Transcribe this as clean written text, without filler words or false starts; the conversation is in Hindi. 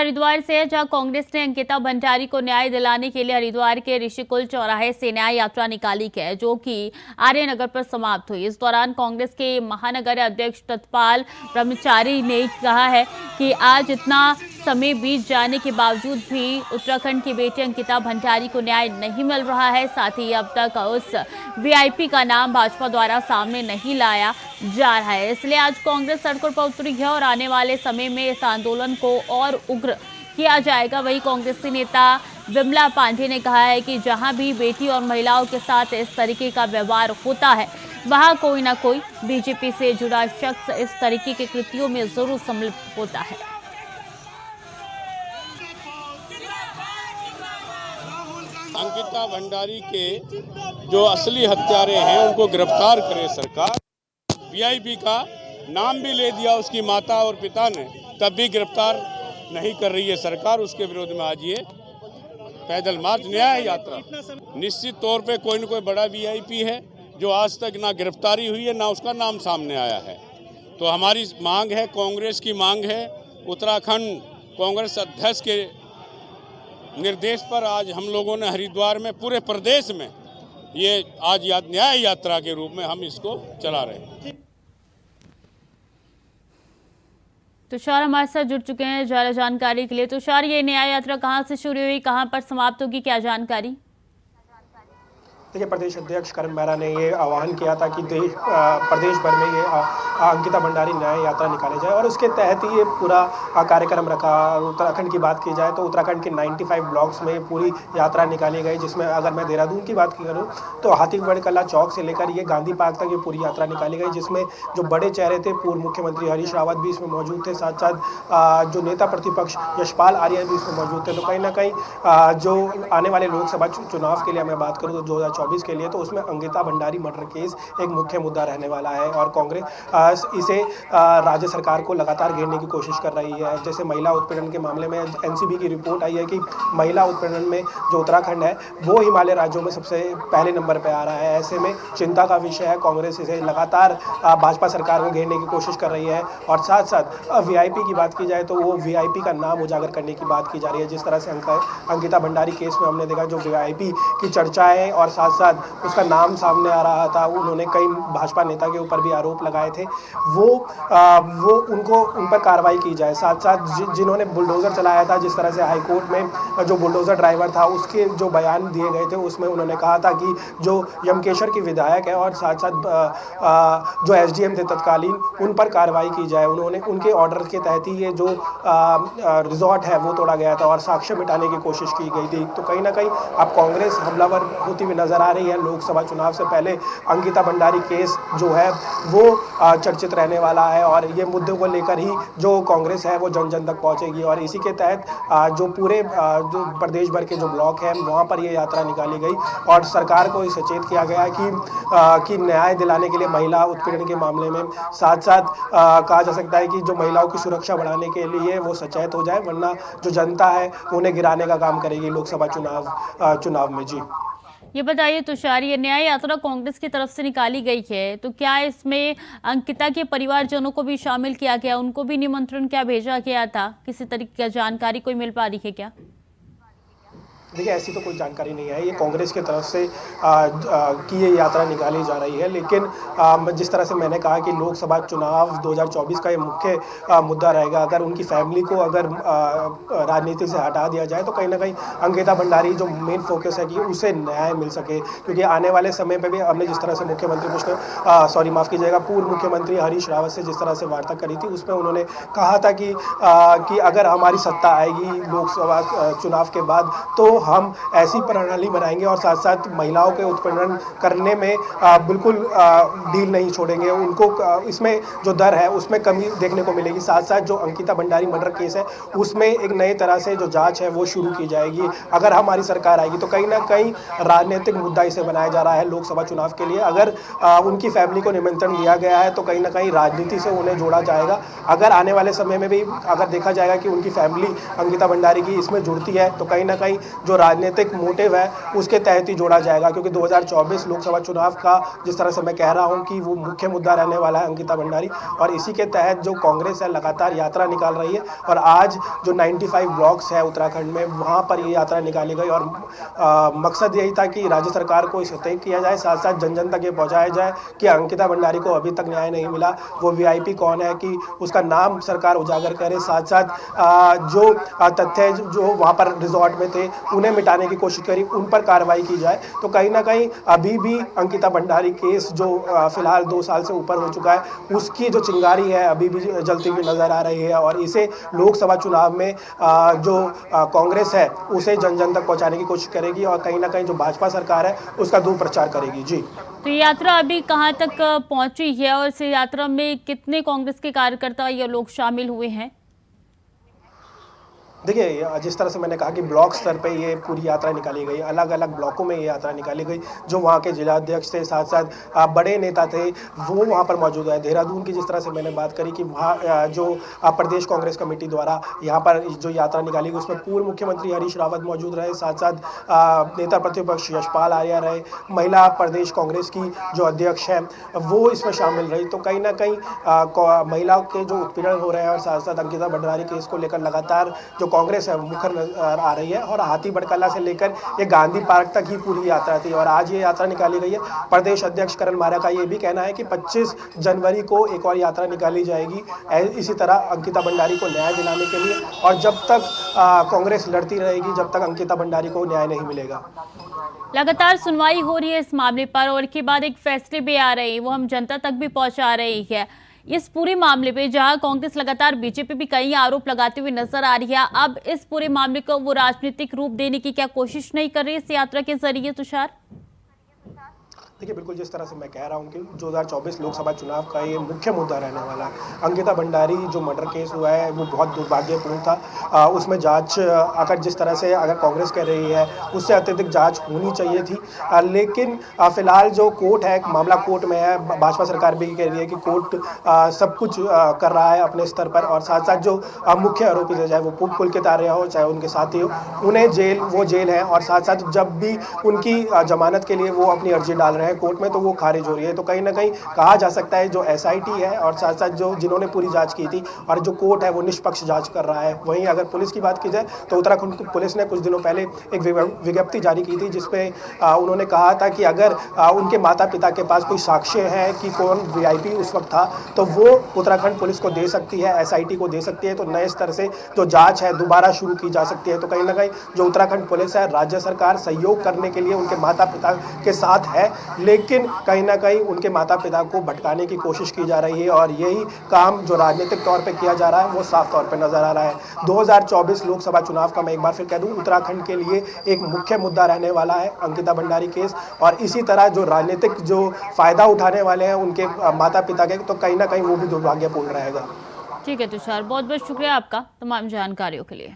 हरिद्वार से है, जहां कांग्रेस ने अंकिता भंडारी को न्याय दिलाने के लिए हरिद्वार के ऋषिकुल चौराहे से न्याय यात्रा निकाली है, जो कि आर्यनगर पर समाप्त हुई। इस दौरान कांग्रेस के महानगर अध्यक्ष तत्पाल ब्रह्मचारी ने कहा है कि आज इतना समय बीत जाने के बावजूद भी उत्तराखंड की बेटी अंकिता भंडारी को न्याय नहीं मिल रहा है। साथ ही अब तक उस वीआईपी का नाम भाजपा द्वारा सामने नहीं लाया जा रहा है, इसलिए आज कांग्रेस सड़कों पर उतरी है और आने वाले समय में इस आंदोलन को और उग्र किया जाएगा। वहीं कांग्रेसी नेता विमला पांडे ने कहा है कि जहां भी बेटी और महिलाओं के साथ इस तरीके का व्यवहार होता है, वहां कोई ना कोई बीजेपी से जुड़ा शख्स इस तरीके के कृत्यों में जरूर सम्मिलित होता है। अंकिता भंडारी के जो असली हत्यारे हैं उनको गिरफ्तार करे सरकार। वीआईपी का नाम भी ले दिया उसकी माता और पिता ने, तब भी गिरफ्तार नहीं कर रही है सरकार। उसके विरोध में आज ये पैदल मार्च, न्याय यात्रा। निश्चित तौर पे कोई न कोई बड़ा वीआईपी है जो आज तक ना गिरफ्तारी हुई है, ना उसका नाम सामने आया है। तो हमारी मांग है, कांग्रेस की मांग है, उत्तराखंड कांग्रेस अध्यक्ष के निर्देश पर आज हम लोगों ने हरिद्वार में, पूरे प्रदेश में ये आज न्याय यात्रा के रूप में हम इसको चला रहे हैं। तुषार हमारे साथ जुड़ चुके हैं ज्यादा जानकारी के लिए। तुषार, ये न्याय यात्रा कहां से शुरू हुई, कहां पर समाप्त होगी, क्या जानकारी? देखिए, प्रदेश अध्यक्ष करण मेहरा ने ये आह्वान किया था कि प्रदेश भर में ये अंकिता भंडारी न्याय यात्रा निकाली जाए और उसके तहत ही ये पूरा कार्यक्रम रखा। उत्तराखंड की बात की जाए तो उत्तराखंड के 95 ब्लॉक्स में पूरी यात्रा निकाली गई, जिसमें अगर मैं देहरादून की बात करूँ तो हाथीगढ़ कला चौक से लेकर ये गांधी पार्क तक ये पूरी यात्रा निकाली गई, जिसमें जो बड़े चेहरे थे, पूर्व मुख्यमंत्री हरीश रावत भी इसमें मौजूद थे, साथ साथ जो नेता प्रतिपक्ष यशपाल आर्य भी इसमें मौजूद थे। तो कहीं ना कहीं जो आने वाले लोकसभा चुनाव के लिए मैं बात करूँ तो 2024 के लिए, तो उसमें अंकिता भंडारी मर्डर केस एक मुख्य मुद्दा रहने वाला है और कांग्रेस इसे राज्य सरकार को लगातार घेरने की कोशिश कर रही है। जैसे महिला उत्पीड़न के मामले में एनसीबी की रिपोर्ट आई है कि महिला उत्पीड़न में जो उत्तराखंड है वो हिमालय राज्यों में सबसे पहले नंबर पर आ रहा है। ऐसे में चिंता का विषय है। कांग्रेस इसे लगातार भाजपा सरकार को घेरने की कोशिश कर रही है और साथ साथ वीआईपी की बात की जाए तो वो वीआईपी का नाम उजागर करने की बात की जा रही है। जिस तरह से अंकिता भंडारी केस में हमने देखा, जो वीआईपी की चर्चाएं और साथ साथ उसका नाम सामने आ रहा था, उन्होंने कई भाजपा नेता के ऊपर भी आरोप लगाए थे, वो उनको उन पर कार्रवाई की जाए। साथ साथ जिन्होंने बुलडोजर चलाया था, जिस तरह से हाईकोर्ट में जो बुलडोजर ड्राइवर था उसके जो बयान दिए गए थे, उसमें उन्होंने कहा था कि जो यमकेश्वर की विधायक है और साथ साथ जो एसडीएम थे तत्कालीन, उन पर कार्रवाई की जाए। उन्होंने उनके ऑर्डर के तहत ही ये जो रिजॉर्ट है वो तोड़ा गया था और साक्ष्य मिटाने की कोशिश की गई थी। तो कहीं ना कहीं अब कांग्रेस हमलावर होती हुई नजर आ रही है। लोकसभा चुनाव से पहले अंकिता भंडारी केस जो है वो चर्चित रहने वाला है और ये मुद्दे को लेकर ही जो कांग्रेस है वो जन जन तक पहुंचेगी और इसी के तहत जो पूरे जो प्रदेश भर के जो ब्लॉक हैं वहां पर ये यात्रा निकाली गई और सरकार को सचेत किया गया कि न्याय दिलाने के लिए महिला उत्पीड़न के मामले में साथ साथ कहा जा सकता है कि जो महिलाओं की सुरक्षा बढ़ाने के लिए वो सचेत हो जाए, वरना जो जनता है उन्हें गिराने का काम करेगी लोकसभा चुनाव में। जी, ये बताइए तुषार, ये न्याय यात्रा कांग्रेस की तरफ से निकाली गई है, तो क्या इसमें अंकिता के परिवारजनों को भी शामिल किया गया, उनको भी निमंत्रण क्या भेजा गया था? किसी तरीके की जानकारी कोई मिल पा रही है क्या? देखिए, ऐसी तो कोई जानकारी नहीं है। ये कांग्रेस की तरफ से की ये यात्रा निकाली जा रही है, लेकिन जिस तरह से मैंने कहा कि लोकसभा चुनाव 2024 का ये मुख्य मुद्दा रहेगा। अगर उनकी फैमिली को अगर राजनीति से हटा दिया जाए तो कहीं ना कहीं अंकिता भंडारी जो मेन फोकस है कि उसे न्याय मिल सके, क्योंकि आने वाले समय पर भी हमने जिस तरह से पूर्व मुख्यमंत्री हरीश रावत से जिस तरह से वार्ता करी थी, उसमें उन्होंने कहा था कि अगर हमारी सत्ता आएगी लोकसभा चुनाव के बाद तो हम ऐसी प्रणाली बनाएंगे और साथ साथ महिलाओं के उत्पीड़न करने में बिल्कुल ढील नहीं छोड़ेंगे। उनको इसमें जो दर है उसमें कमी देखने को मिलेगी। साथ साथ जो अंकिता भंडारी मर्डर केस है उसमें एक नए तरह से जो जांच है वो शुरू की जाएगी। अगर हमारी सरकार आएगी तो कहीं ना कहीं राजनीतिक मुद्दा इसे बनाया जा रहा है लोकसभा चुनाव के लिए। अगर उनकी फैमिली को निमंत्रण दिया गया है तो कहीं ना कहीं राजनीति से उन्हें जोड़ा जाएगा। अगर आने वाले समय में भी अगर देखा जाएगा कि उनकी फैमिली अंकिता भंडारी की इसमें जुड़ती है तो कहीं ना कहीं जो राजनीतिक मोटिव है उसके तहत ही जोड़ा जाएगा, क्योंकि 2024 लोकसभा चुनाव का जिस तरह से मैं कह रहा हूं कि वो मुख्य मुद्दा रहने वाला है अंकिता भंडारी, और इसी के तहत जो कांग्रेस है लगातार यात्रा निकाल रही है। और आज जो 95 ब्लॉक्स है उत्तराखंड में, वहां पर ये यात्रा निकाली गई और मकसद यही था कि राज्य सरकार को इसे तय किया जाए, साथ साथ जन जन तक ये पहुंचाया जाए कि अंकिता भंडारी को अभी तक न्याय नहीं मिला, वो वीआईपी कौन है, कि उसका नाम सरकार उजागर करे, साथ साथ जो तथ्य जो वहाँ पर रिजॉर्ट में थे उन्हें मिटाने की कोशिश करी, उन पर कार्रवाई की जाए। तो कहीं ना कहीं अभी भी अंकिता भंडारी केस जो फिलहाल 2 साल से ऊपर हो चुका है, उसकी जो चिंगारी है अभी भी जलती हुई नजर आ रही है, और इसे लोकसभा चुनाव में जो कांग्रेस है उसे जन जन तक पहुंचाने की कोशिश करेगी, और कहीं ना कहीं जो भाजपा सरकार है उसका दुष्प्रचार करेगी। जी, तो ये यात्रा अभी कहाँ तक पहुंची है और इस यात्रा में कितने कांग्रेस के कार्यकर्ता या लोग शामिल हुए हैं? देखिए, जिस तरह से मैंने कहा कि ब्लॉक स्तर पे ये पूरी यात्रा निकाली गई, अलग अलग ब्लॉकों में ये यात्रा निकाली गई। जो वहाँ के जिलाध्यक्ष थे, साथ साथ बड़े नेता थे, वो वहाँ पर मौजूद है। देहरादून की जिस तरह से मैंने बात करी कि वहाँ जो प्रदेश कांग्रेस कमेटी द्वारा यहाँ पर जो यात्रा निकाली गई, उसमें पूर्व मुख्यमंत्री हरीश रावत मौजूद रहे, साथ साथ नेता प्रतिपक्ष यशपाल आर्या रहे, महिला प्रदेश कांग्रेस की जो अध्यक्ष है वो इसमें शामिल रही। तो कहीं ना कहीं महिलाओं के जो उत्पीड़न हो रहे हैं और साथ साथ अंकिता भंडारी केस को लेकर लगातार जो कांग्रेस है मुखर नजर आ रही है, और हाथी बड़कला से लेकर ये गांधी पार्क तक ही पूरी यात्रा थी, और आज ये यात्रा निकाली गई है। प्रदेश अध्यक्ष करण मारा का ये भी कहना है कि 25 जनवरी को एक और यात्रा निकाली जाएगी इसी तरह अंकिता भंडारी को न्याय दिलाने के लिए, और जब तक कांग्रेस लड़ती रहेगी, जब तक अंकिता भंडारी को न्याय नहीं मिलेगा। लगातार सुनवाई हो रही है इस मामले पर, और के बाद एक फैसले भी आ रहे हैं, वो हम जनता तक भी पहुंचा रही है। इस पूरे मामले पे जहां कांग्रेस लगातार बीजेपी भी कई आरोप लगाते हुए नजर आ रही है, अब इस पूरे मामले को वो राजनीतिक रूप देने की क्या कोशिश नहीं कर रही इस यात्रा के जरिए? तुषार, देखिए, बिल्कुल जिस तरह से मैं कह रहा हूं कि 2024 लोकसभा चुनाव का ये मुख्य मुद्दा रहने वाला है। अंकिता भंडारी जो मर्डर केस हुआ है वो बहुत दुर्भाग्यपूर्ण था। उसमें जांच अगर जिस तरह से अगर कांग्रेस कह रही है उससे अत्यधिक जांच होनी चाहिए थी, लेकिन फिलहाल जो कोर्ट है, मामला कोर्ट में है। भाजपा सरकार भी कह रही है कि कोर्ट सब कुछ कर रहा है अपने स्तर पर, और साथ साथ जो मुख्य आरोपी थे, चाहे वो पुलकित आर्या हो चाहे उनके साथी हो, उन्हें जेल है, और साथ साथ जब भी उनकी जमानत के लिए वो अपनी अर्जी डाल रहे हैं कोर्ट में तो वो खारिज हो रही है। तो कहीं ना कहीं कहा जा सकता है जो एसआईटी है और साथ साथ जो जिन्होंने पूरी जांच की थी और जो कोर्ट है वो निष्पक्ष जांच कर रहा है। वहीं अगर पुलिस की बात की जाए तो उत्तराखंड पुलिस ने कुछ दिनों पहले एक विज्ञप्ति जारी की थी जिसपे उन्होंने कहा था कि अगर उनके माता पिता के पास कोई साक्ष्य है कि कौन वीआईपी उस वक्त था तो वो उत्तराखंड पुलिस को दे सकती है, एसआईटी को दे सकती है। तो नए स्तर से जो जांच है दोबारा शुरू की जा सकती है। तो कहीं ना कहीं जो उत्तराखंड पुलिस है, राज्य सरकार सहयोग करने के लिए उनके माता पिता के साथ है, लेकिन कहीं ना कहीं उनके माता पिता को भटकाने की कोशिश की जा रही है, और यही काम जो राजनीतिक तौर पे किया जा रहा है वो साफ तौर पे नजर आ रहा है। 2024 लोकसभा चुनाव का मैं एक बार फिर कह दूं, उत्तराखंड के लिए एक मुख्य मुद्दा रहने वाला है अंकिता भंडारी केस, और इसी तरह जो राजनीतिक जो फायदा उठाने वाले हैं उनके माता पिता के, तो कहीं ना कहीं वो भी दुर्भाग्यपूर्ण रहेगा। ठीक है तुषार, बहुत बहुत शुक्रिया आपका तमाम जानकारियों के लिए।